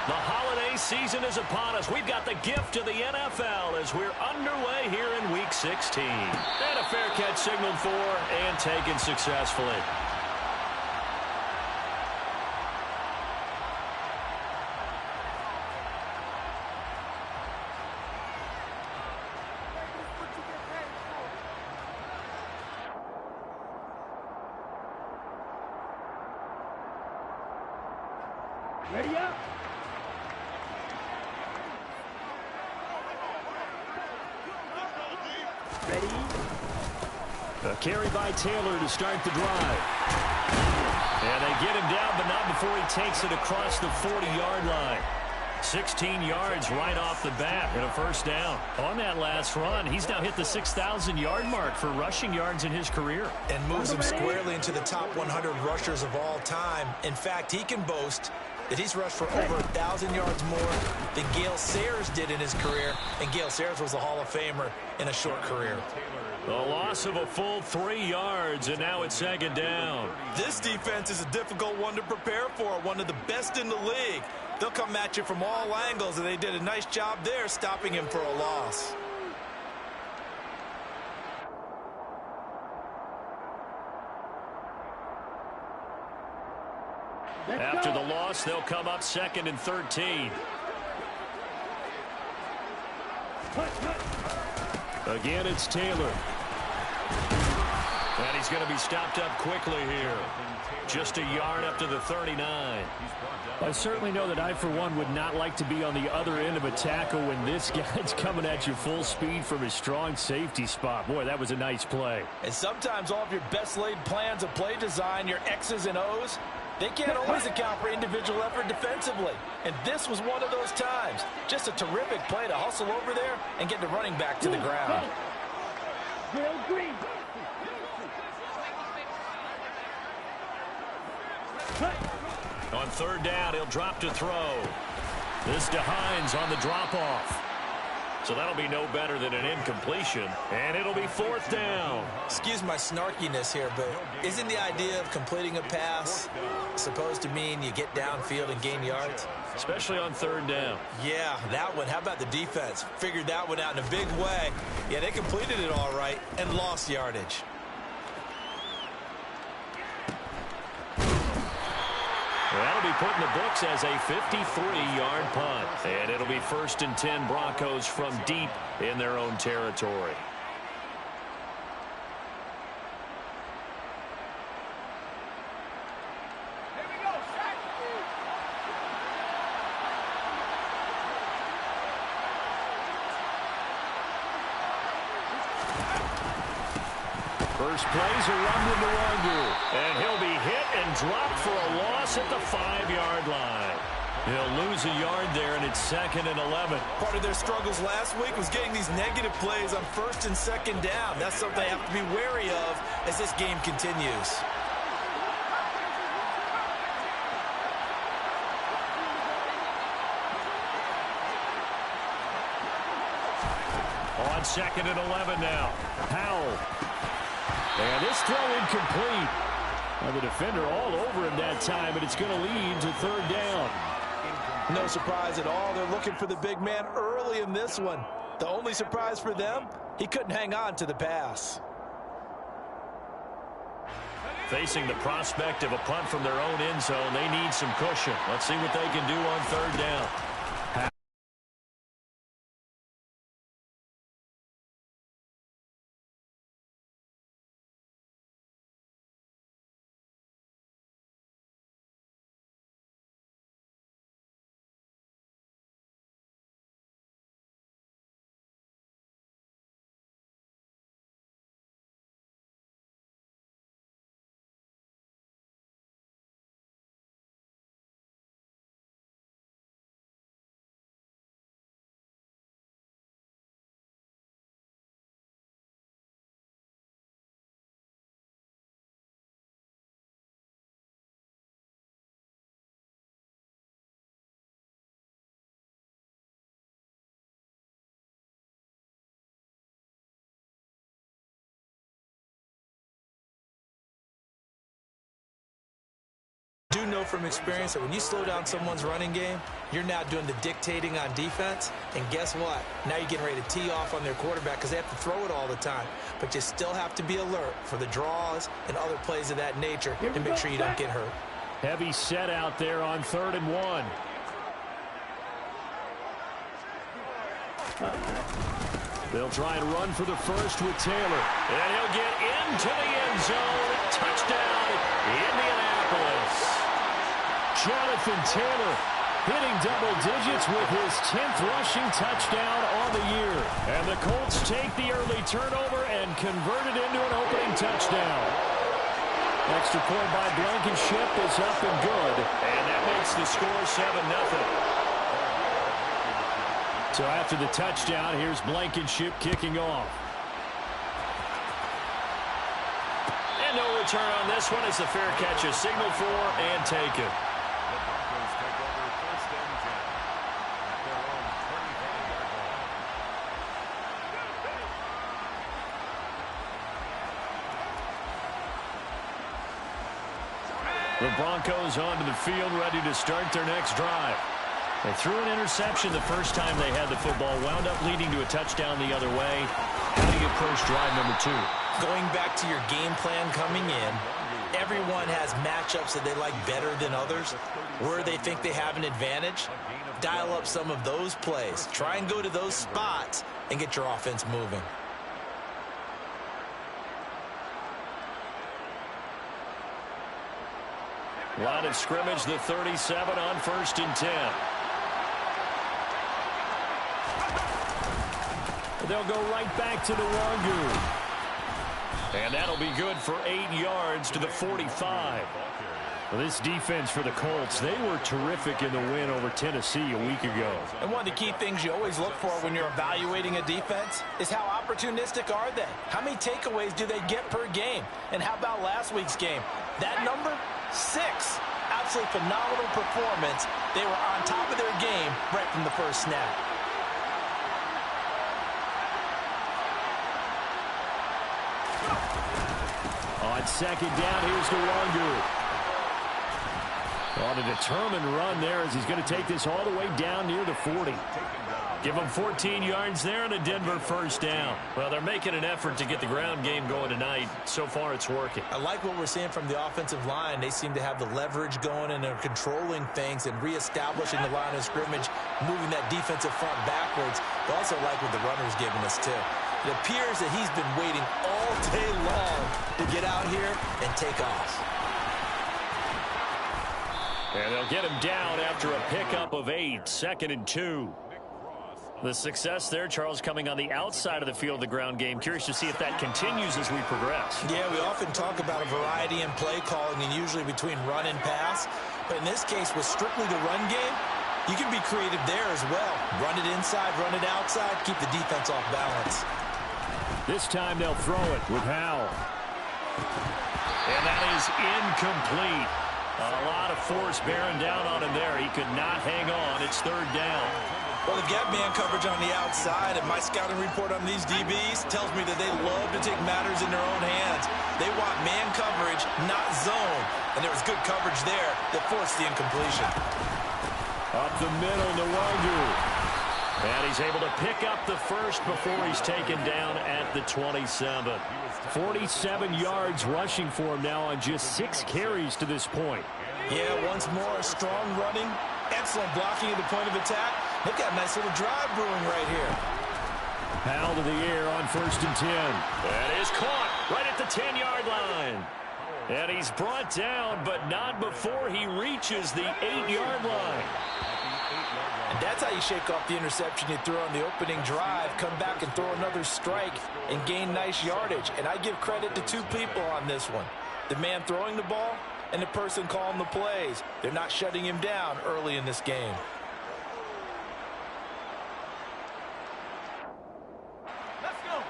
The holiday season is upon us. We've got the gift of the NFL as we're underway here in Week 16. And a fair catch signaled for and taken successfully. Ready up. Ready. A carry by Taylor to start the drive. And they get him down, but not before he takes it across the 40-yard line. 16 yards right off the bat and a first down. On that last run, he's now hit the 6,000-yard mark for rushing yards in his career. And moves him squarely into the top 100 rushers of all time. In fact, he can boast that he's rushed for over 1,000 yards more than Gale Sayers did in his career. And Gale Sayers was a Hall of Famer in a short career. The loss of a full 3 yards, and now it's second down. This defense is a difficult one to prepare for, one of the best in the league. They'll come at you from all angles, and they did a nice job there stopping him for a loss. After the loss, they'll come up 2nd and 13. Again, it's Taylor. And he's going to be stopped up quickly here. Just a yard up to the 39. I certainly know that I, for one, would not like to be on the other end of a tackle when this guy's coming at you full speed from his strong safety spot. Boy, that was a nice play. And sometimes all of your best laid plans of play design, your X's and O's, they can't always account for individual effort defensively. And this was one of those times. Just a terrific play to hustle over there and get the running back to the ground. Green. On third down, he'll drop to throw. This to Hines on the drop-off. So that'll be no better than an incompletion, and it'll be 4th down. Excuse my snarkiness here, but isn't the idea of completing a pass supposed to mean you get downfield and gain yards? Especially on third down. Yeah, that one. How about the defense? Figured that one out in a big way. Yeah, they completed it all right and lost yardage. That'll be put in the books as a 53-yard punt. And it'll be 1st and 10 Broncos from deep in their own territory. First play's a run into Wonder, and he'll be hit and dropped for a loss at the 5-yard line. He'll lose a yard there, and it's 2nd and 11. Part of their struggles last week was getting these negative plays on 1st and 2nd down. That's something they have to be wary of as this game continues. On 2nd and 11 now. Powell. And this throw incomplete. Well, the defender all over him that time, and it's going to lead to 3rd down. No surprise at all. They're looking for the big man early in this one. The only surprise for them, he couldn't hang on to the pass. Facing the prospect of a punt from their own end zone, they need some cushion. Let's see what they can do on 3rd down. from experience that when you slow down someone's running game, you're now doing the dictating on defense. And guess what? Now you're getting ready to tee off on their quarterback because they have to throw it all the time. But you still have to be alert for the draws and other plays of that nature to make sure you don't get hurt. Heavy set out there on 3rd and 1. They'll try and run for the first with Taylor. And he'll get into the end zone. Touchdown, Indianapolis. Jonathan Taylor hitting double digits with his 10th rushing touchdown on the year. And the Colts take the early turnover and convert it into an opening touchdown. Extra point by Blankenship is up and good. And that makes the score 7-0. So after the touchdown, here's Blankenship kicking off. And no return on this one as the fair catch is signaled for and taken. The Broncos onto the field, ready to start their next drive. They threw an interception the first time they had the football, wound up leading to a touchdown the other way. How do you approach drive number 2? Going back to your game plan coming in, everyone has matchups that they like better than others. Where they think they have an advantage, dial up some of those plays. Try and go to those spots and get your offense moving. Line of scrimmage, the 37 on 1st and 10. They'll go right back to the Wangu. And that'll be good for 8 yards to the 45. Well, this defense for the Colts, they were terrific in the win over Tennessee a week ago. And one of the key things you always look for when you're evaluating a defense is how opportunistic are they? How many takeaways do they get per game? And how about last week's game? That number? 6. Absolutely phenomenal performance. They were on top of their game right from the first snap. On 2nd down, here's the Wangu. On a determined run there as he's going to take this all the way down near the 40. Give him 14 yards there and a Denver first down. Well, they're making an effort to get the ground game going tonight. So far, it's working. I like what we're seeing from the offensive line. They seem to have the leverage going and they're controlling things and reestablishing the line of scrimmage, moving that defensive front backwards. But also like what the runner's giving us, too. It appears that he's been waiting all day long to get out here and take off. And they'll get him down after a pickup of 8, 2nd and 2. The success there, Charles, coming on the outside of the field, the ground game. Curious to see if that continues as we progress. Yeah, we often talk about a variety in play calling and usually between run and pass. But in this case, with strictly the run game, you can be creative there as well. Run it inside, run it outside, keep the defense off balance. This time they'll throw it with Howell. And that is incomplete. A lot of force bearing down on him there. He could not hang on. It's 3rd down. Well, they've got man coverage on the outside, and my scouting report on these DBs tells me that they love to take matters in their own hands. They want man coverage, not zone. And there was good coverage there that forced the incompletion. Up the middle, Nwangu. And he's able to pick up the first before he's taken down at the 27. 47 yards rushing for him now on just 6 carries to this point. Yeah, once more, strong running, excellent blocking at the point of attack. They've got a nice little drive brewing right here. Howell to the air on 1st and 10. That is caught right at the 10-yard line. And he's brought down, but not before he reaches the 8-yard line. And that's how you shake off the interception you threw on the opening drive, come back and throw another strike and gain nice yardage. And I give credit to 2 people on this one. The man throwing the ball and the person calling the plays. They're not shutting him down early in this game. Let's go.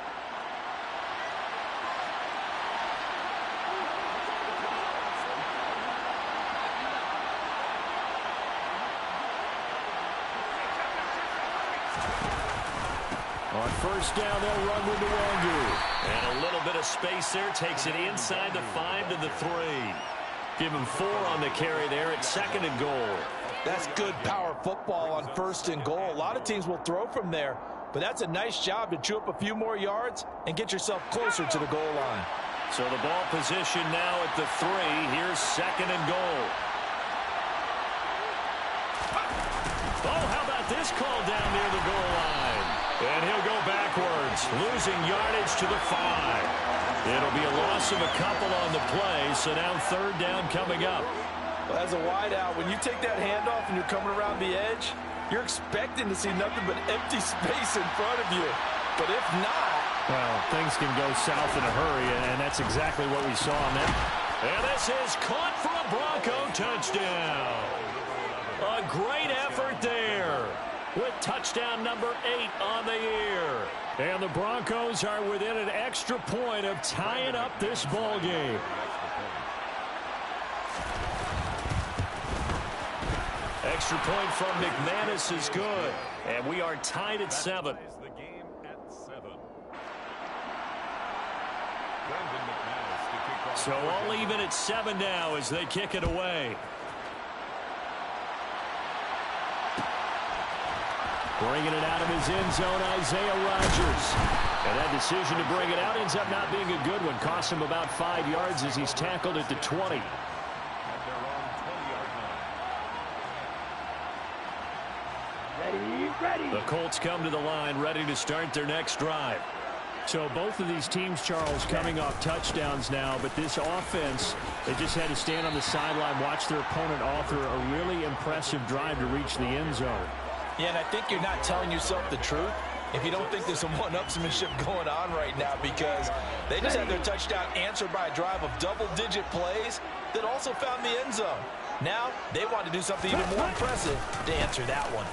On 1st down, they'll run with Nwangu. And a little bit of space there takes it inside the 5 to the 3. Give him 4 on the carry there at 2nd and goal. That's good power football on 1st and goal. A lot of teams will throw from there, but that's a nice job to chew up a few more yards and get yourself closer to the goal line. So the ball position now at the 3. Here's 2nd and goal. Oh, how about this call down near the goal line? And he'll go backwards, losing yardage to the 5. It'll be a loss of a couple on the play, so now 3rd down coming up. Well, as a wideout, when you take that handoff and you're coming around the edge, you're expecting to see nothing but empty space in front of you. But if not... Well, things can go south in a hurry, and that's exactly what we saw on that. And this is caught for a Bronco touchdown. A great effort there with touchdown number 8 on the year. And the Broncos are within an extra point of tying up this ball game. Extra point from McManus is good. And we are tied at 7. So all even at 7 now as they kick it away. Bringing it out of his end zone, Isaiah Rodgers. And that decision to bring it out ends up not being a good one. Costs him about 5 yards as he's tackled at the 20. The Colts come to the line ready to start their next drive. So both of these teams, Charles, coming off touchdowns now, but this offense, they just had to stand on the sideline, watch their opponent author a really impressive drive to reach the end zone. Yeah, and I think you're not telling yourself the truth if you don't think there's some one-upsmanship going on right now, because they just had their touchdown answered by a drive of double-digit plays that also found the end zone. Now they want to do something even more impressive to answer that one.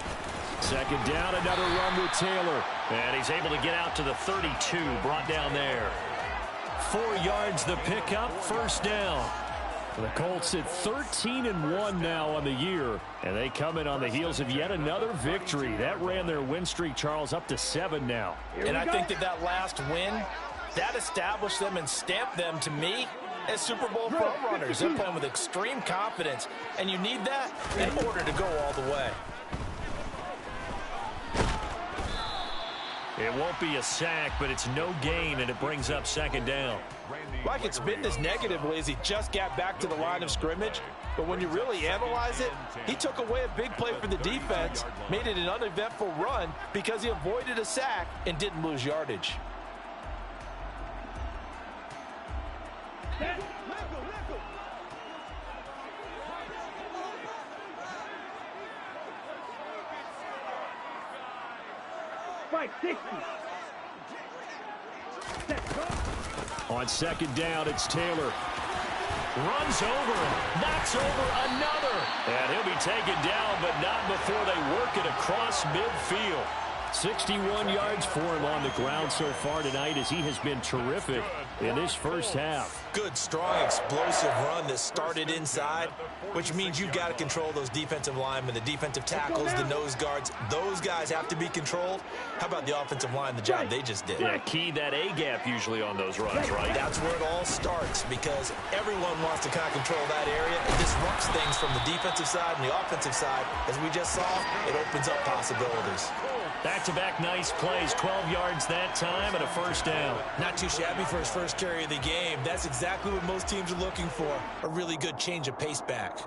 2nd down, another run with Taylor. And he's able to get out to the 32, brought down there. 4 yards the pickup, 1st down. The Colts at 13-1 now on the year. And they come in on the heels of yet another victory. That ran their win streak, Charles, up to 7 now. And I think that last win, that established them and stamped them, to me, as Super Bowl frontrunners. They're playing with extreme confidence. And you need that in order to go all the way. It won't be a sack, but it's no gain, and it brings up 2nd down. Well, I could spin this negatively as he just got back to the line of scrimmage, but when you really analyze it, he took away a big play for the defense, made it an uneventful run because he avoided a sack and didn't lose yardage. On 2nd down, it's Taylor. Runs over him, knocks over another. And he'll be taken down, but not before they work it across midfield. 61 yards for him on the ground so far tonight as he has been terrific in this 1st half. Good, strong, explosive run that started inside, which means you've got to control those defensive linemen, the defensive tackles, the nose guards. Those guys have to be controlled. How about the offensive line, the job they just did? Yeah, key that A-gap usually on those runs, right? That's where it all starts, because everyone wants to kind of control that area. It disrupts things from the defensive side and the offensive side. As we just saw, it opens up possibilities. Back-to-back nice plays, 12 yards that time and a 1st down. Not too shabby for his first carry of the game. That's exactly what most teams are looking for, a really good change of pace back.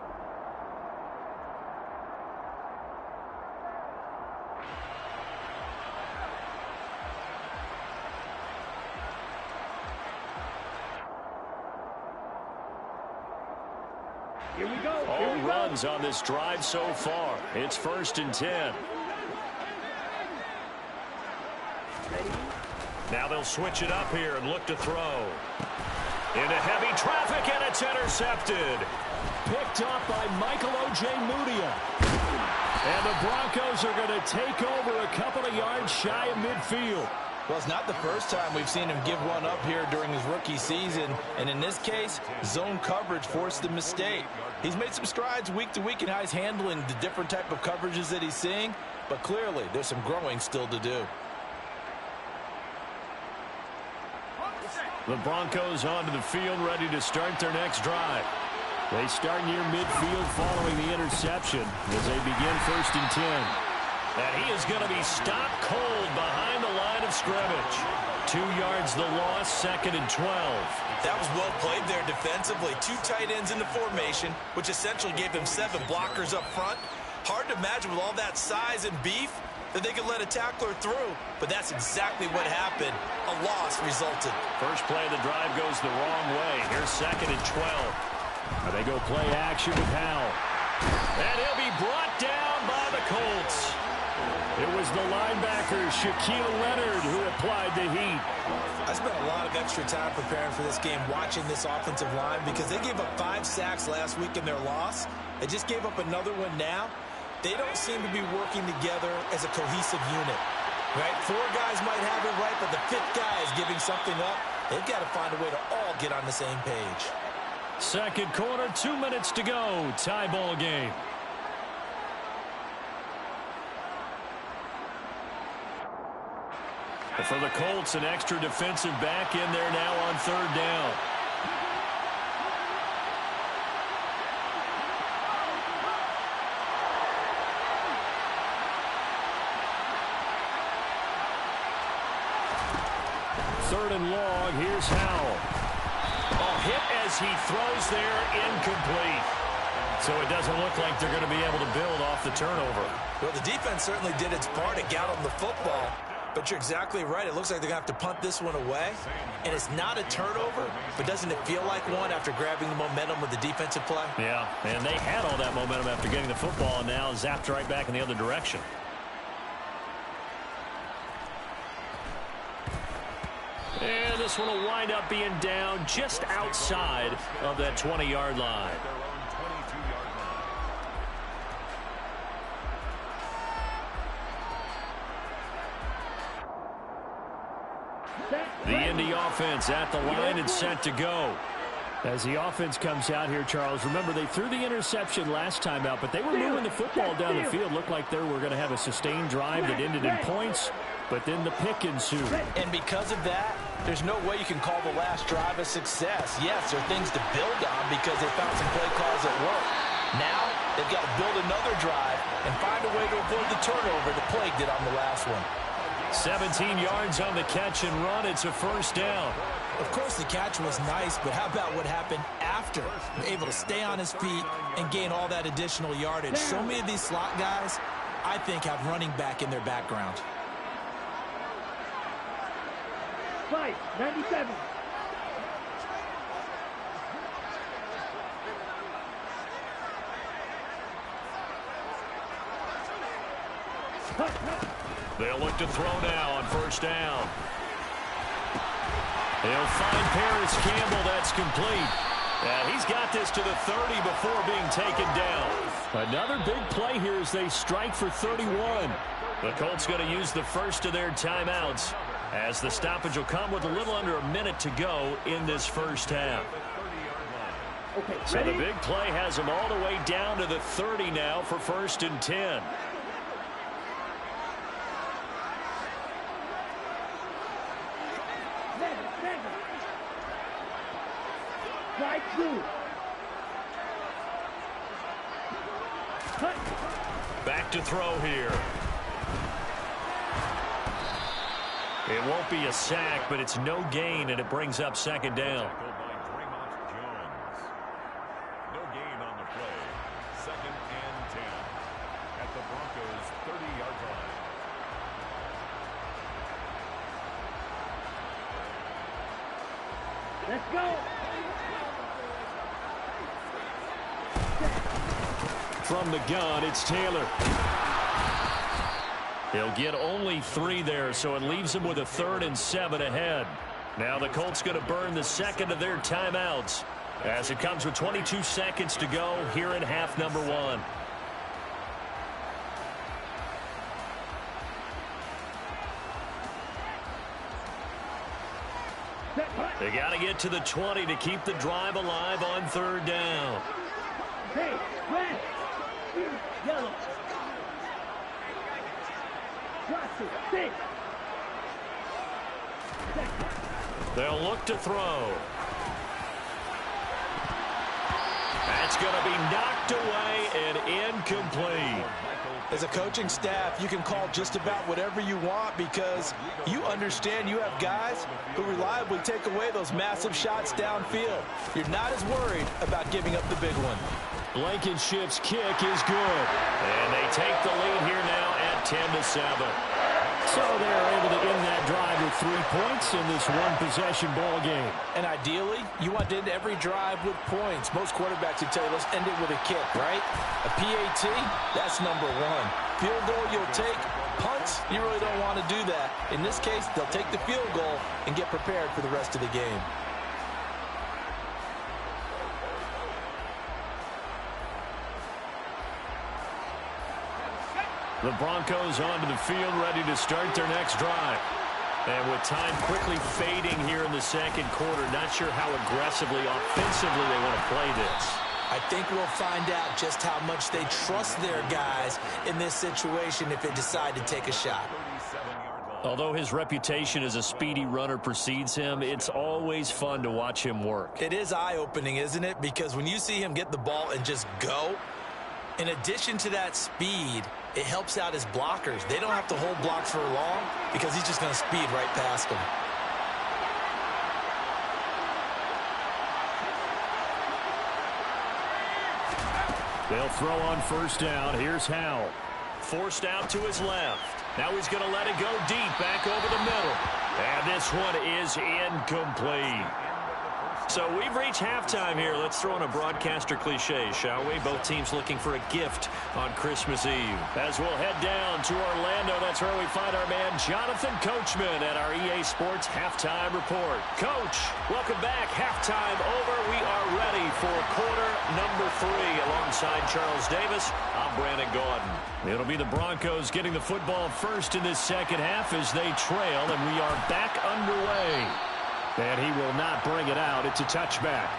Here we go. All runs on this drive so far. It's 1st and 10. Now they'll switch it up here and look to throw. Into heavy traffic, and it's intercepted. Picked up by Michael O.J. Mudia. And the Broncos are going to take over a couple of yards shy of midfield. Well, it's not the first time we've seen him give one up here during his rookie season. And in this case, zone coverage forced the mistake. He's made some strides week to week in how he's handling the different type of coverages that he's seeing. But clearly, there's some growing still to do. The Broncos onto the field ready to start their next drive. They start near midfield following the interception as they begin 1st and 10. And he is going to be stopped cold behind the line of scrimmage. 2 yards the loss, 2nd and 12. That was well played there defensively. 2 tight ends in the formation, which essentially gave them 7 blockers up front. Hard to imagine with all that size and beef that they could let a tackler through, but that's exactly what happened. A loss resulted. First play of the drive goes the wrong way. Here's 2nd and 12. They go play action with Howell. And he'll be brought down by the Colts. It was the linebacker, Shaquille Leonard, who applied the heat. I spent a lot of extra time preparing for this game, watching this offensive line, because they gave up 5 sacks last week in their loss. They just gave up another one now. They don't seem to be working together as a cohesive unit. Right? 4 guys might have it right, but the 5th guy is giving something up. They've got to find a way to all get on the same page. Second quarter, 2 minutes to go. Tie ball game. For the Colts, an extra defensive back in there now on 3rd down. Third and long, here's Howell. Hit as he throws there, incomplete. So it doesn't look like they're going to be able to build off the turnover. Well, the defense certainly did its part to get on the football. But you're exactly right. It looks like they're going to have to punt this one away. And it's not a turnover, but doesn't it feel like one after grabbing the momentum with the defensive play? Yeah, and they had all that momentum after getting the football, and now zapped right back in the other direction. And this one will wind up being down just outside of that 20-yard line. The Indy offense at the line and set to go. As the offense comes out here, Charles, remember they threw the interception last time out, but they were moving the football down the field. Looked like they were going to have a sustained drive that ended in points, but then the pick ensued. And because of that, there's no way you can call the last drive a success. Yes, there are things to build on because they found some play calls that work. Now they've got to build another drive and find a way to avoid the turnover that plagued it on the last one. 17 yards on the catch and run. It's a 1st down. Of course, the catch was nice, but how about what happened after? Able to stay on his feet and gain all that additional yardage. So many of these slot guys, I think, have running back in their background. 97. They'll look to throw now on 1st down. They'll find Paris Campbell. That's complete. And he's got this to the 30 before being taken down. Another big play here as they strike for 31. The Colts going to use the first of their timeouts as the stoppage will come with a little under a minute to go in this 1st half. So the big play has them all the way down to the 30 now for 1st and 10. Back to throw here. It won't be a sack, but it's no gain, and it brings up 2nd down. No gain on the play. 2nd and 10 at the Broncos' 30-yard line. Let's go. From the gun, it's Taylor. He'll get only 3 there, so it leaves him with a 3rd and 7 ahead. Now the Colts going to burn the 2nd of their timeouts as it comes with 22 seconds to go here in half number 1. They got to get to the 20 to keep the drive alive on 3rd down. Hey, red, yellow. They'll look to throw. And It's going to be knocked away and incomplete. As a coaching staff, you can call just about whatever you want because you understand you have guys who reliably take away those massive shots downfield. You're not as worried about giving up the big one. Blankenship's kick is good. And they take the lead here now at 10-7. So they're able to end that drive with 3 points in this one-possession ball game. And ideally, you want to end every drive with points. Most quarterbacks would tell you, let's end it with a kick, right? A PAT, that's number one. Field goal you'll take. Punts, you really don't want to do that. In this case, they'll take the field goal and get prepared for the rest of the game. The Broncos onto the field, ready to start their next drive. And with time quickly fading here in the second quarter, not sure how aggressively, offensively they want to play this. I think we'll find out just how much they trust their guys in this situation if they decide to take a shot. Although his reputation as a speedy runner precedes him, it's always fun to watch him work. It is eye-opening, isn't it? Because when you see him get the ball and just go, in addition to that speed, it helps out his blockers. They don't have to hold blocks for long because he's just going to speed right past them. They'll throw on first down. Here's Howell. Forced out to his left. Now he's going to let it go deep back over the middle. And this one is incomplete. So we've reached halftime here. Let's throw in a broadcaster cliche, shall we? Both teams looking for a gift on Christmas Eve. As we'll head down to Orlando, that's where we find our man Jonathan Coachman at our EA Sports Halftime Report. Coach, welcome back. Halftime over. We are ready for quarter number 3. Alongside Charles Davis, I'm Brandon Gaudin. It'll be the Broncos getting the football first in this second half as they trail, and we are back underway. And he will not bring it out. It's a touchback.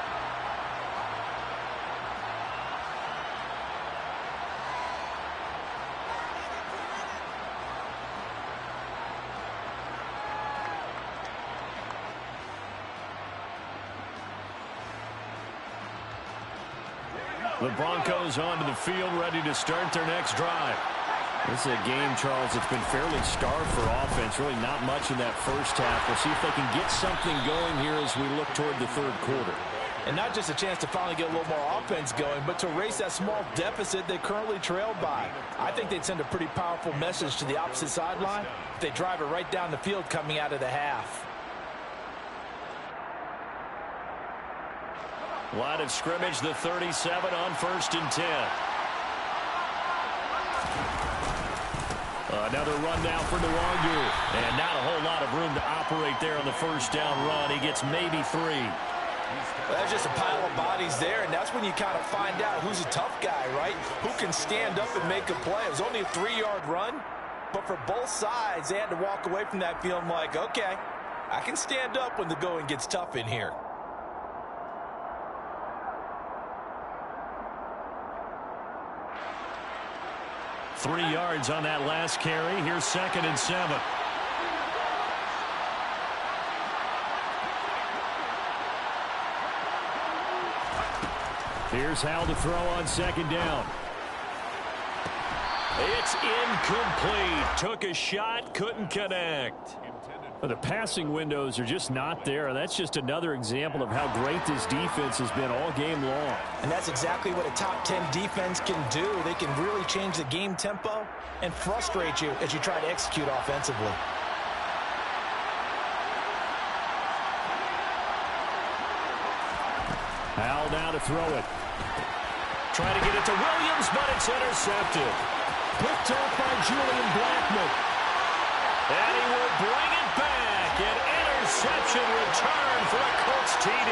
The Broncos onto the field, ready to start their next drive. This is a game, Charles, that's been fairly starved for offense. Really not much in that first half. We'll see if they can get something going here as we look toward the third quarter. And not just a chance to finally get a little more offense going, but to erase that small deficit they currently trailed by. I think they'd send a pretty powerful message to the opposite sideline if they drive it right down the field coming out of the half. Line of scrimmage, the 37 on 1st and 10. Another run now for Nwangu. And not a whole lot of room to operate there on the first down run. He gets maybe 3. Well, that's just a pile of bodies there, and that's when you kind of find out who's a tough guy, right? Who can stand up and make a play. It was only a 3-yard run, but for both sides, they had to walk away from that feeling like, okay, I can stand up when the going gets tough in here. Three yards on that last carry. Here's 2nd and 7. Here's Howell to throw on 2nd down. It's incomplete. Took a shot, couldn't connect. The passing windows are just not there. That's just another example of how great this defense has been all game long. And that's exactly what a top 10 defense can do. They can really change the game tempo and frustrate you as you try to execute offensively. Howell now to throw it. Trying to get it to Williams, but it's intercepted. Picked up by Julian Blackmon. And he will bring it back. An interception return for a Colts TD.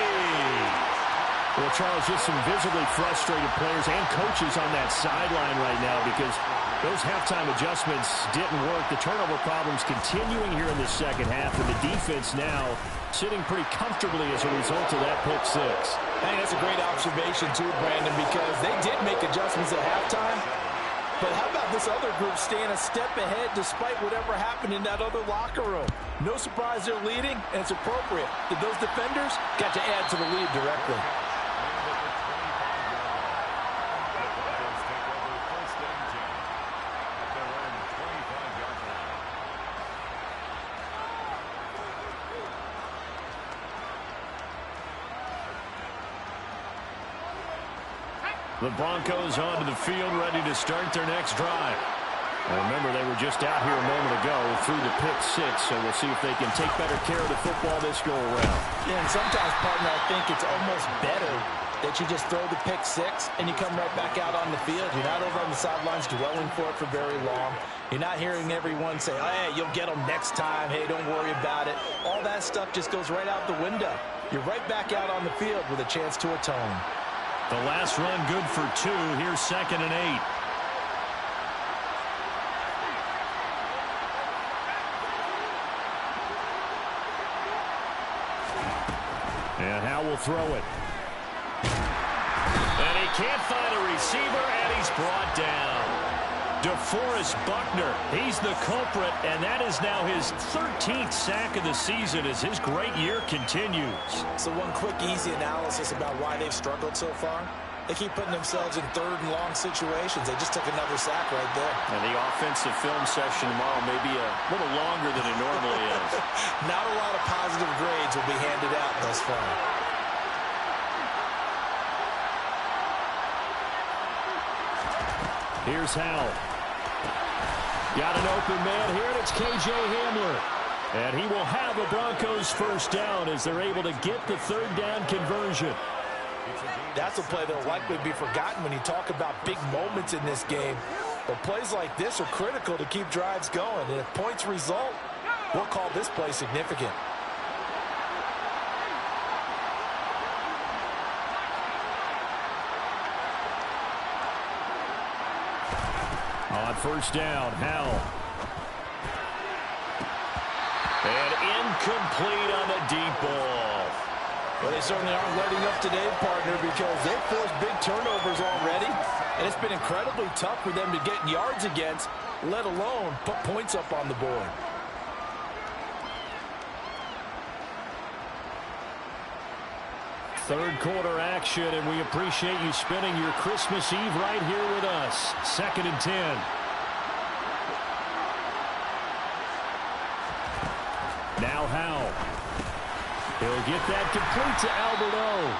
Well, Charles, just some visibly frustrated players and coaches on that sideline right now because those halftime adjustments didn't work. The turnover problems continuing here in the second half, and the defense now sitting pretty comfortably as a result of that pick 6. Hey, that's a great observation too, Brandon, because they did make adjustments at halftime. But how about this other group staying a step ahead despite whatever happened in that other locker room? No surprise they're leading, and it's appropriate that those defenders got to add to the lead directly. The Broncos onto the field, ready to start their next drive. And remember, they were just out here a moment ago through the pick six, so we'll see if they can take better care of the football this go-around. Yeah, and sometimes, partner, I think it's almost better that you just throw the pick six and you come right back out on the field. You're not over on the sidelines dwelling for it for very long. You're not hearing everyone say, oh, hey, you'll get them next time. Hey, don't worry about it. All that stuff just goes right out the window. You're right back out on the field with a chance to atone. The last run good for 2. Here's 2nd and 8. And Howe will throw it. And he can't find a receiver, and he's brought down. DeForest Buckner, he's the culprit, and that is now his 13th sack of the season as his great year continues. So one quick, easy analysis about why they've struggled so far. They keep putting themselves in 3rd and long situations. They just took another sack right there. And the offensive film session tomorrow may be a little longer than it normally is. Not a lot of positive grades will be handed out thus far. Here's Howe. Got an open man here, and it's K.J. Hamler. And he will have a Broncos first down as they're able to get the 3rd down conversion. That's a play that will likely be forgotten when you talk about big moments in this game. But plays like this are critical to keep drives going. And if points result, we'll call this play significant. On first down, Howe. And incomplete on the deep ball. Well, they certainly aren't letting up today, partner, because they've forced big turnovers already. And it's been incredibly tough for them to get yards against, let alone put points up on the board. Third quarter action, and we appreciate you spending your Christmas Eve right here with us. 2nd and 10. Now Howe. He'll get that complete to Alberto.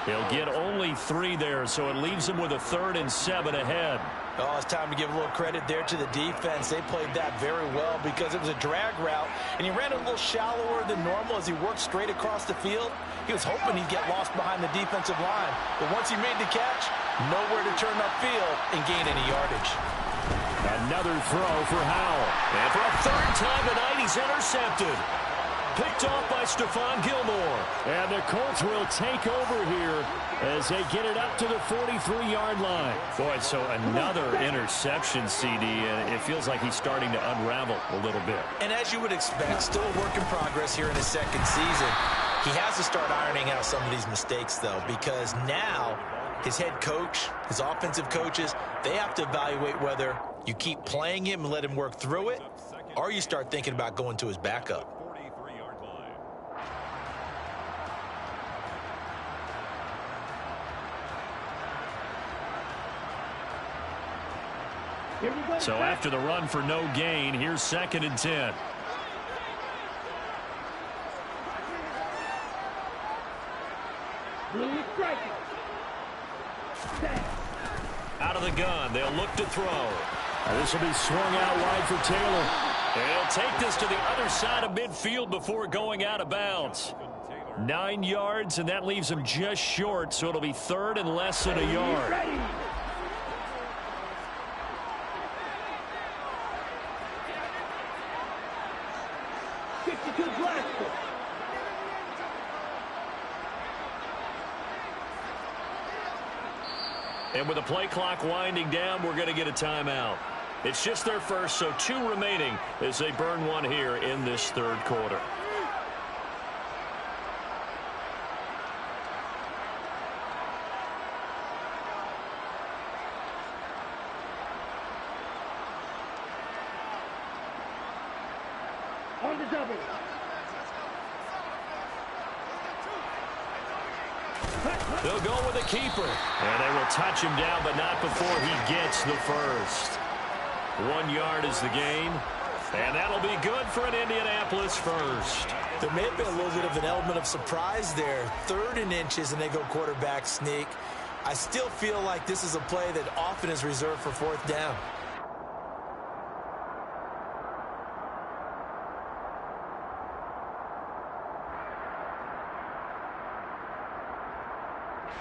He'll get only 3 there, so it leaves him with a 3rd and 7 ahead. Oh, it's time to give a little credit there to the defense. They played that very well because it was a drag route, and he ran a little shallower than normal as he worked straight across the field. He was hoping he'd get lost behind the defensive line, but once he made the catch, nowhere to turn upfield and gain any yardage. Another throw for Howell. And for a 3rd time tonight, he's intercepted. Picked off by Stephon Gilmore. And the Colts will take over here as they get it up to the 43-yard line. Boy, so another interception, CD, and it feels like he's starting to unravel a little bit. And as you would expect, still a work in progress here in his 2nd season. He has to start ironing out some of these mistakes, though, because now his head coach, his offensive coaches, they have to evaluate whether you keep playing him and let him work through it, or you start thinking about going to his backup. So after the run for no gain, here's 2nd and 10. Out of the gun, they'll look to throw. This will be swung out wide for Taylor. And he'll take this to the other side of midfield before going out of bounds. 9 yards, and that leaves him just short, so it'll be 3rd and less than a yard. And with the play clock winding down, we're going to get a timeout. It's just their first, so 2 remaining as they burn one here in this 3rd quarter. On the double. They'll go with a keeper. And they will touch him down, but not before he gets the first. 1 yard is the gain. And that'll be good for an Indianapolis first. There may have been a little bit of an element of surprise there. 3rd and inches, and they go quarterback sneak. I still feel like this is a play that often is reserved for fourth down.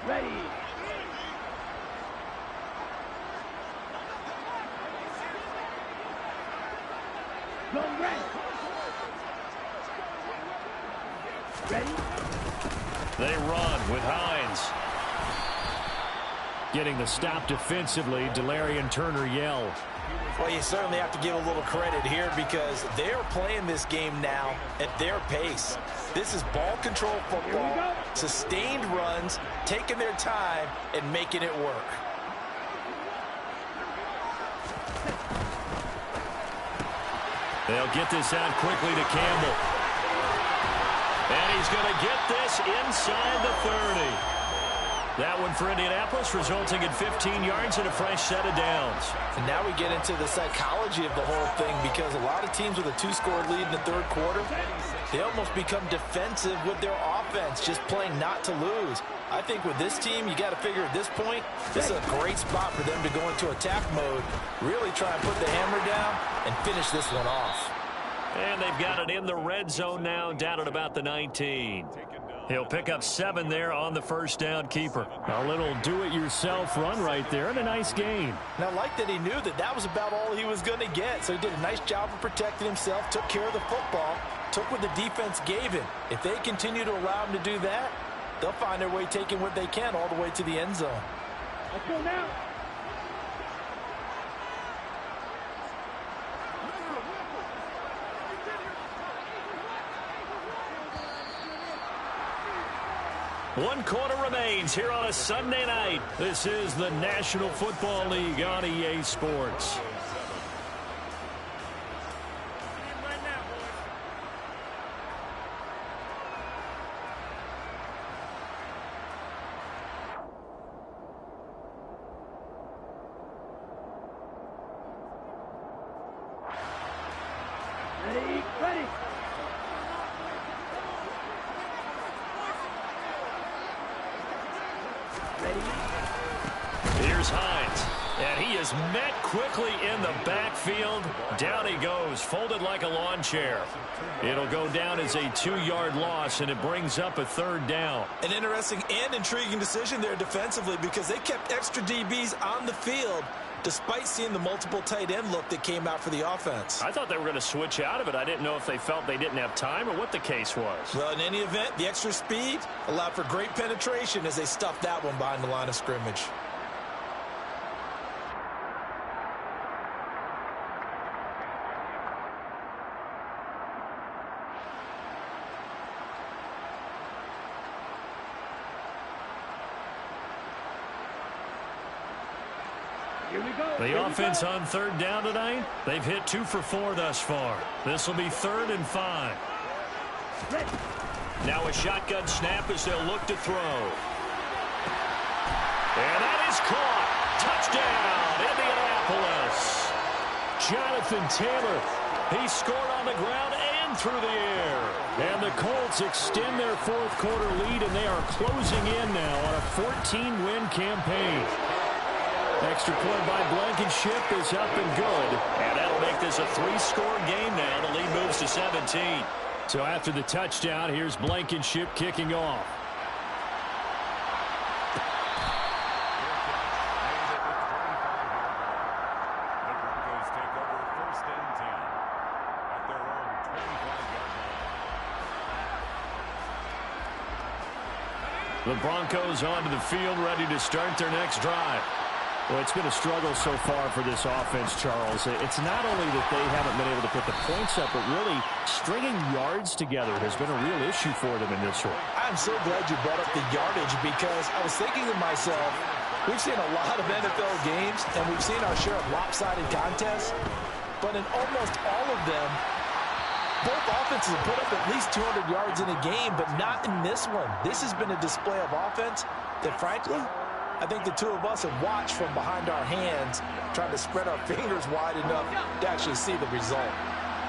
Ready. Go red. Ready. They run with Hines. Getting the stop defensively, Delarian Turner yelled. Well, you certainly have to give a little credit here because they're playing this game now at their pace. This is ball control football, sustained runs, taking their time, and making it work. They'll get this out quickly to Campbell. And he's going to get this inside the 30. That one for Indianapolis, resulting in 15 yards and a fresh set of downs. And now we get into the psychology of the whole thing because a lot of teams with a two-score lead in the third quarter, they almost become defensive with their offense, just playing not to lose. I think with this team, you got to figure at this point, this is a great spot for them to go into attack mode, really try and put the hammer down and finish this one off. And they've got it in the red zone now, down at about the 19. He'll pick up 7 there on the first down keeper. A little do-it-yourself run right there and a nice gain. And I like that he knew that that was about all he was going to get. So he did a nice job of protecting himself, took care of the football, took what the defense gave him. If they continue to allow him to do that, they'll find their way taking what they can all the way to the end zone. Let's go now. One quarter remains here on a Sunday night. This is the National Football League on EA Sports. Ready, ready. Here's Hines, and he is met quickly in the backfield. Down he goes, folded like a lawn chair. It'll go down as a 2-yard loss, and it brings up a third down. An interesting and intriguing decision there defensively because they kept extra DBs on the field despite seeing the multiple tight end look that came out for the offense. I thought they were going to switch out of it. I didn't know if they felt they didn't have time or what the case was. Well, in any event, the extra speed allowed for great penetration as they stuffed that one behind the line of scrimmage. Here we go. The offense on third down tonight, they've hit 2 for 4 thus far. This will be 3rd and 5. Ready. Now a shotgun snap as they'll look to throw. And that is caught. Touchdown, Indianapolis. Jonathan Taylor, he scored on the ground and through the air. And the Colts extend their fourth quarter lead, and they are closing in now on a 14-win campaign. Extra point by Blankenship is up and good. And that'll make this a 3-score game now. The lead moves to 17. So after the touchdown, here's Blankenship kicking off. The Broncos onto the field, ready to start their next drive. Well, it's been a struggle so far for this offense, Charles. It's not only that they haven't been able to put the points up, but really stringing yards together has been a real issue for them in this one. I'm so glad you brought up the yardage because I was thinking to myself, we've seen a lot of NFL games and we've seen our share of lopsided contests, but in almost all of them, both offenses have put up at least 200 yards in a game, but not in this one. This has been a display of offense that, frankly, I think the two of us have watched from behind our hands, trying to spread our fingers wide enough to actually see the result.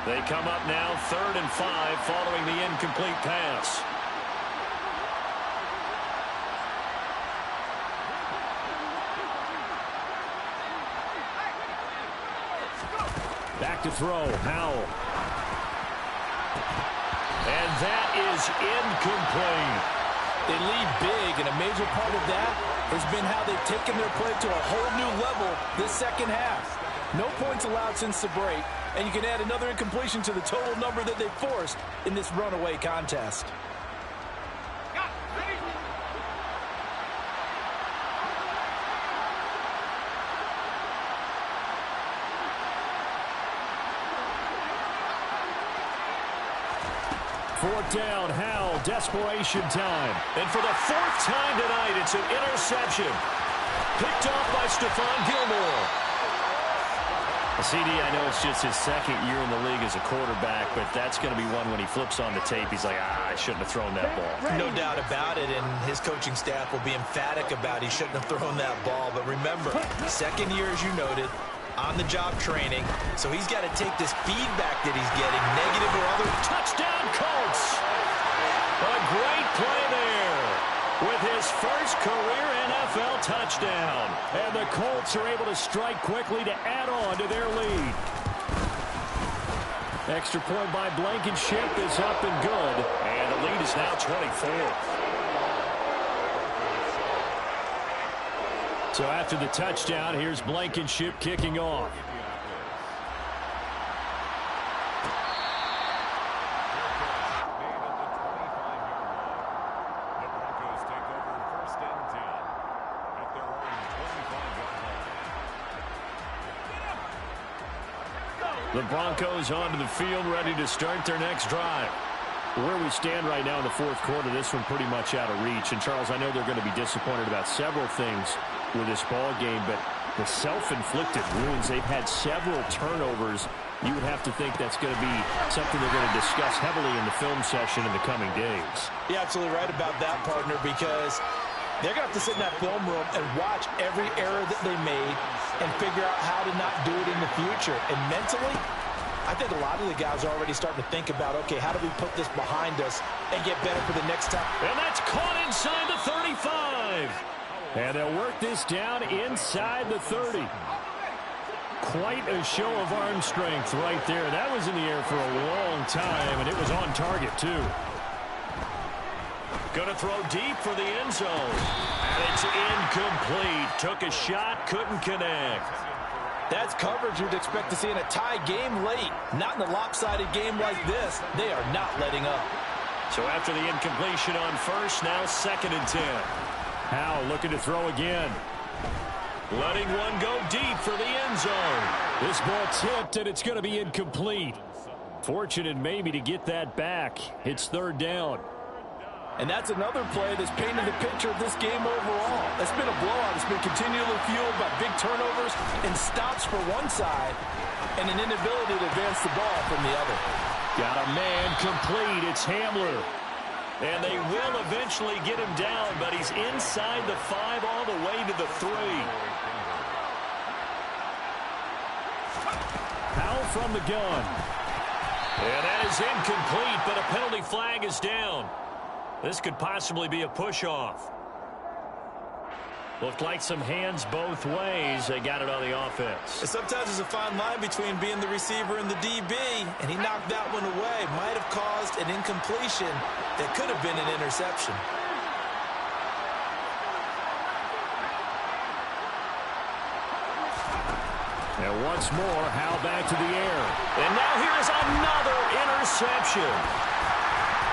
They come up now 3rd and 5 following the incomplete pass. Back to throw, Howell. And that is incomplete. They lead big, and a major part of that has been how they've taken their play to a whole new level this second half. No points allowed since the break, and you can add another incompletion to the total number that they forced in this runaway contest. Fourth down, Howell, desperation time. And for the fourth time tonight, it's an interception. Picked off by Stephon Gilmore. CD, I know it's just his second year in the league as a quarterback, but that's going to be one when he flips on the tape. He's like, I shouldn't have thrown that ball. No doubt about it, and his coaching staff will be emphatic about he shouldn't have thrown that ball. But remember, second year, as you noted, on-the-job training, so he's got to take this feedback that he's getting, negative or other. Touchdown, Colts! A great play there with his first career NFL touchdown. And the Colts are able to strike quickly to add on to their lead. Extra point by Blankenship is up and good. And the lead is now 24. So after the touchdown, here's Blankenship kicking off. The Broncos onto the field, ready to start their next drive. Where we stand right now in the fourth quarter, this one pretty much out of reach. And, Charles, I know they're going to be disappointed about several things with this ball game, but the self-inflicted wounds, they've had several turnovers. You would have to think that's going to be something they're going to discuss heavily in the film session in the coming days. You're absolutely right about that, partner, because they're going to have to sit in that film room and watch every error that they made and figure out how to not do it in the future. And mentally, I think a lot of the guys are already starting to think about, okay, how do we put this behind us and get better for the next time? And that's caught inside the 35. And they'll work this down inside the 30. Quite a show of arm strength right there. That was in the air for a long time, and it was on target, too. Going to throw deep for the end zone. And it's incomplete. Took a shot, couldn't connect. That's coverage you'd expect to see in a tie game late. Not in a lopsided game like this. They are not letting up. So after the incompletion on first, now 2nd and 10. Howell looking to throw again. Letting one go deep for the end zone. This ball tipped, and it's going to be incomplete. Fortunate maybe to get that back. It's 3rd down. And that's another play that's painted the picture of this game overall. It's been a blowout. It's been continually fueled by big turnovers and stops for one side and an inability to advance the ball from the other. Got a man complete. It's Hamler. And they will eventually get him down, but he's inside the 5 all the way to the 3. Howell from the gun. And that is incomplete, but a penalty flag is down. This could possibly be a push-off. Looked like some hands both ways. They got it on the offense. And sometimes there's a fine line between being the receiver and the DB, and he knocked that one away. Might have caused an incompletion that could have been an interception. And once more, Howell back to the air. And now here's another interception.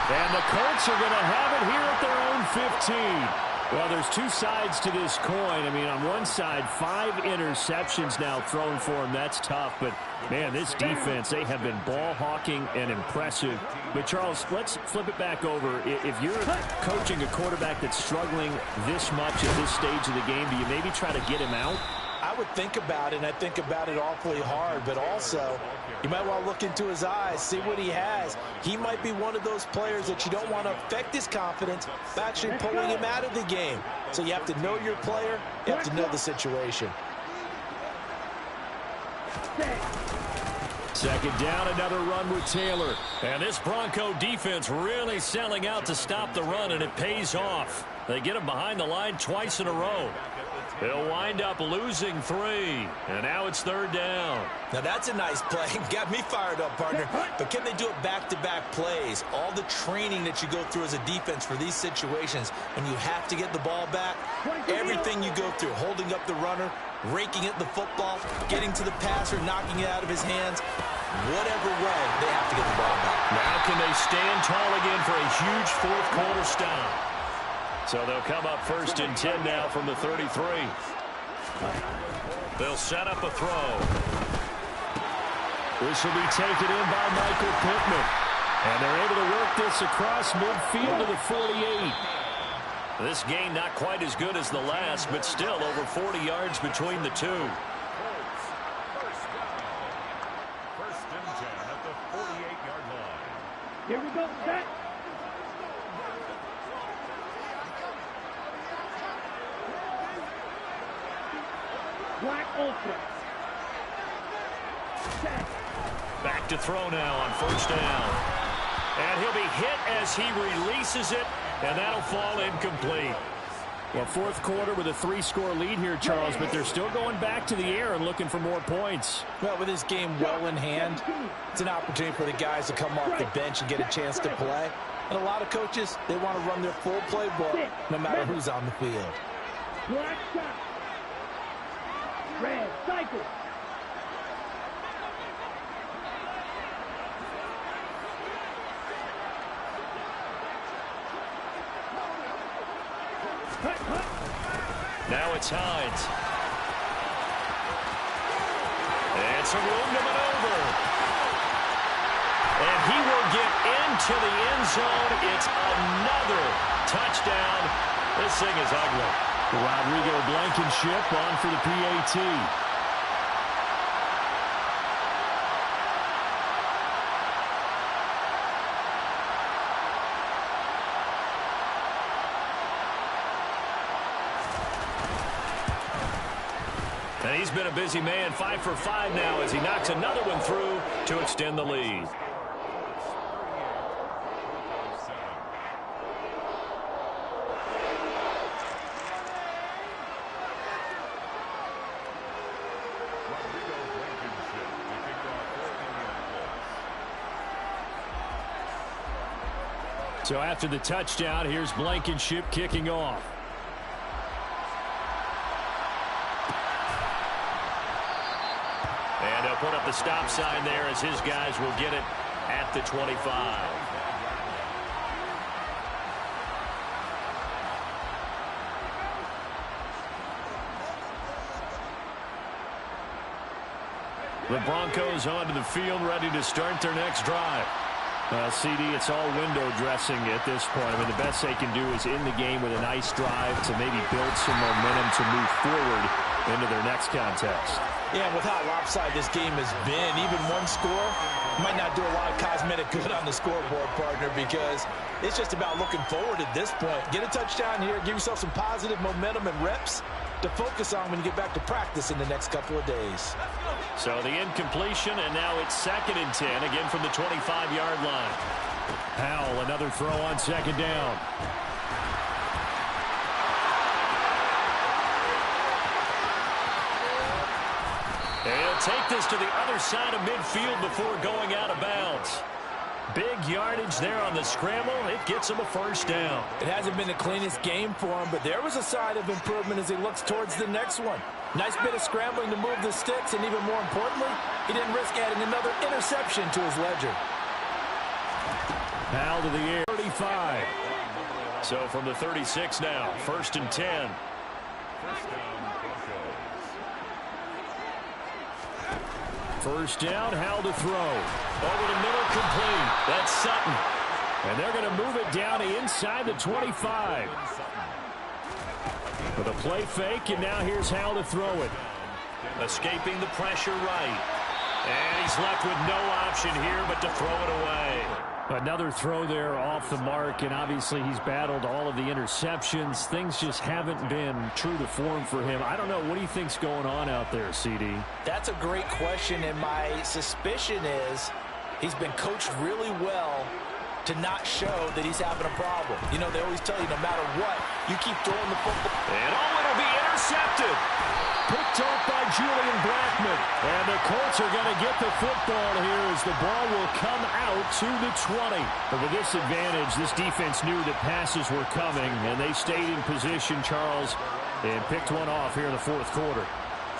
And the Colts are going to have it here at their own 15. Well, there's two sides to this coin. I mean, on one side, 5 interceptions now thrown for him. That's tough. But, man, this defense, they have been ball hawking and impressive. But, Charles, let's flip it back over. If you're coaching a quarterback that's struggling this much at this stage of the game, do you maybe try to get him out? I would think about it, and I think about it awfully hard. But also, you might want to look into his eyes, see what he has. He might be one of those players that you don't want to affect his confidence by actually pulling him out of the game. So you have to know your player. You have to know the situation. 2nd down, another run with Taylor. And this Bronco defense really selling out to stop the run, and it pays off. They get him behind the line twice in a row. They'll wind up losing 3. And now it's 3rd down. Now that's a nice play. Got me fired up, partner. But can they do it back-to-back plays? All the training that you go through as a defense for these situations, when you have to get the ball back, everything you go through, holding up the runner, raking at the football, getting to the passer, knocking it out of his hands, whatever way, they have to get the ball back. Now can they stand tall again for a huge fourth-quarter stop? So they'll come up 1st and 10 now from the 33. They'll set up a throw. This will be taken in by Michael Pittman. And they're able to work this across midfield to the 48. This game not quite as good as the last, but still over 40 yards between the two. First and 10 at the 48-yard line. Here we go, set. Black ultra. Set. Back to throw now on 1st down. And he'll be hit as he releases it, and that'll fall incomplete. Well, 4th quarter with a 3-score lead here, Charles, but they're still going back to the air and looking for more points. Well, with this game well in hand, it's an opportunity for the guys to come off the bench and get a chance to play. And a lot of coaches, they want to run their full playbook no matter who's on the field. Black shot. Red cycle. Now it's Hines. It's a room to maneuver. And he will get into the end zone. It's another touchdown. This thing is ugly. Rodrigo Blankenship on for the PAT. And he's been a busy man, 5 for 5 now as he knocks another one through to extend the lead. So after the touchdown, here's Blankenship kicking off. And he'll put up the stop sign there as his guys will get it at the 25. The Broncos onto the field, ready to start their next drive. CD, it's all window dressing at this point. I mean, the best they can do is in the game with a nice drive to maybe build some momentum to move forward into their next contest. Yeah, with how lopsided this game has been, even one score might not do a lot of cosmetic good on the scoreboard, partner, because it's just about looking forward at this point. Get a touchdown here, give yourself some positive momentum and reps to focus on when you get back to practice in the next couple of days. So the incompletion, and now it's 2nd and 10, again from the 25-yard line. Howell, another throw on 2nd down. He'll take this to the other side of midfield before going out of bounds. Big yardage there on the scramble. It gets him a 1st down. It hasn't been the cleanest game for him, but there was a sign of improvement as he looks towards the next one. Nice bit of scrambling to move the sticks, and even more importantly, he didn't risk adding another interception to his ledger. Howell to the air, 35. So from the 36 now, 1st and 10. First down, Howell to throw. Over the middle, complete. That's Sutton. And they're going to move it down to inside the 25. With a play fake, and now here's Howell to throw it. Escaping the pressure right. And he's left with no option here but to throw it away. Another throw there off the mark, and obviously he's battled all of the interceptions. Things just haven't been true to form for him. I don't know. What do you think's going on out there, CD? That's a great question, and my suspicion is he's been coached really well to not show that he's having a problem. You know, they always tell you no matter what, you keep throwing the football. And it'll be intercepted. intercepted. Picked off by Julian Blackmon. And the Colts are going to get the football here as the ball will come out to the 20. But with this advantage, this defense knew that passes were coming, and they stayed in position, Charles, and picked one off here in the fourth quarter.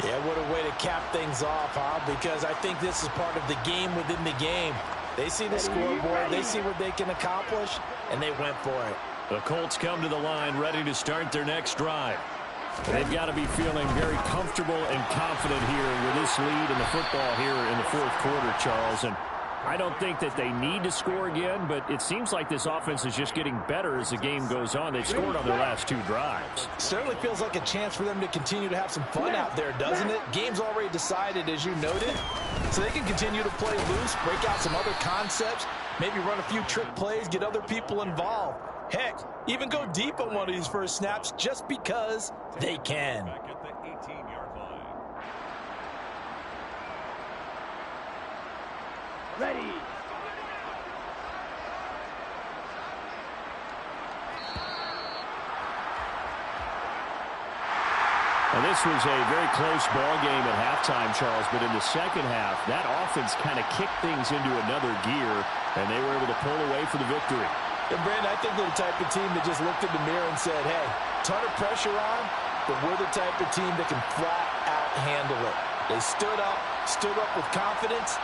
Yeah, what a way to cap things off, huh? Because I think this is part of the game within the game. They see the scoreboard, they see what they can accomplish, and they went for it. The Colts come to the line ready to start their next drive. They've got to be feeling very comfortable and confident here with this lead in the football here in the fourth quarter, Charles. And I don't think that they need to score again, but it seems like this offense is just getting better as the game goes on. They've scored on their last two drives. Certainly feels like a chance for them to continue to have some fun out there, doesn't it? Game's already decided, as you noted, so they can continue to play loose, break out some other concepts, maybe run a few trick plays, get other people involved. Heck, even go deep on one of these first snaps just because they can. Back at the 18-yard line. Ready. Now, this was a very close ball game at halftime, Charles, but in the second half, that offense kind of kicked things into another gear, and they were able to pull away for the victory. And Brandon, I think they're the type of team that just looked in the mirror and said, hey, ton of pressure on, but we're the type of team that can flat out handle it. They stood up with confidence.